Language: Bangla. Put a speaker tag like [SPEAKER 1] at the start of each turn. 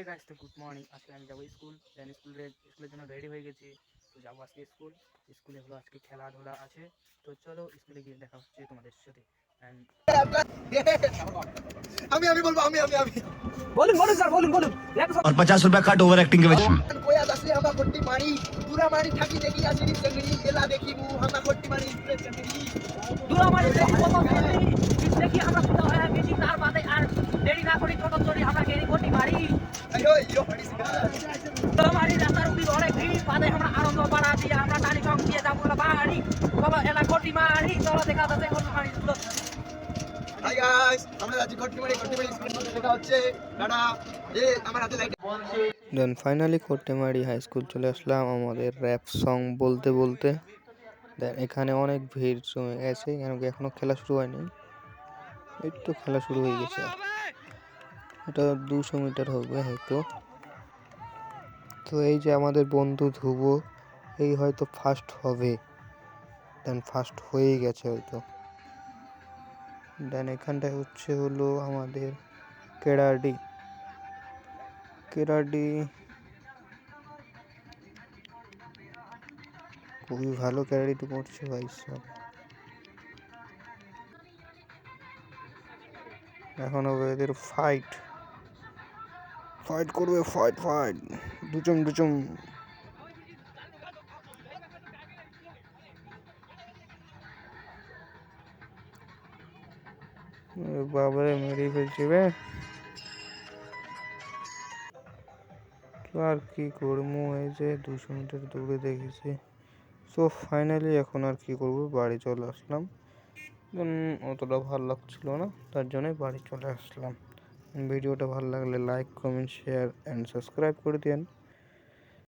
[SPEAKER 1] গাইস, তো গুড মর্নিং। আজকে আমি যাবো স্কুল। দেন স্কুলের জন্য রেডি হয়ে গেছি। তো যাবো আজকে স্কুলে হলো আজকে খেলাধুলা আছে। তো চলো স্কুলে গিয়ে দেখা হচ্ছে তোমাদের সাথে।
[SPEAKER 2] আমি বলবো আমি
[SPEAKER 1] বলুন বলুন স্যার, বলুন বলুন।
[SPEAKER 3] और 50 रुपया कट ओवर एक्टिंग के वजह
[SPEAKER 2] कोया दसले हमा गोट्टी मारी पूरा मारी ठाकी देखी आसिनी चंगड़ी गेला देखी मु हमा गोट्टी मारी पूरा चंगड़ी
[SPEAKER 1] দুরা মারি দেখি কত দেখি আমরা কোথাও হয় বেশি তার বাদে আর দেরি না করি ছোট চড়ি আমরা গেরি কোটি মারি
[SPEAKER 2] अयो यो हड़ी सिंगा
[SPEAKER 1] দুরা মারি রাস্তার উপরে অনেক ভিড় বাদে আমরা আনন্দ বাড়া দিয়ে আমরা টানি সং দিয়ে যাবো বাড়ি বাবা এলা কোটি মারি চলো দেখা যাচ্ছে কোটি মারি।
[SPEAKER 2] हाय गाइस আমরা আজ গোট্টি মারি স্কুলে দেখা হচ্ছে টাটা এ আমার হাতে লাইট
[SPEAKER 4] দেন ফাইনালি কোট্টেমারি হাই স্কুল চলে আসলাম আমাদের র্যাপ সং বলতে বলতে। দেন এখানে অনেক ভিড় জমে গেছে কেন কি এখনো খেলা শুরু হয়নি, এই তো খেলা শুরু হয়ে গেছে। এটা 200 মিটার হবে হয়তো। তো এই যে আমাদের বন্ধু ধ্রুব, এই হয়তো ফার্স্ট হবে। দেন ফার্স্ট হয়েই গেছে হয়তো। দেন এখানটায় হলো আমাদের কেরাডি খুবই ভালো ক্যারাডিটা করছে ভাই সব। এখন হবে এদের ফাইট করবে, ফাইট দুচম বাবারে মেরে ফেলছে বে। আর কি করবো, এই যে 200 মিটার দৌড়ে দেখেছি। সো ফাইনালি এখন আর কি করবো, বাড়ি চলে আসলাম। অতটা ভালো লাগছিল না, তার জন্যই বাড়ি চলে আসলাম। ভিডিওটা ভালো লাগলে like comment share and subscribe করে দিন।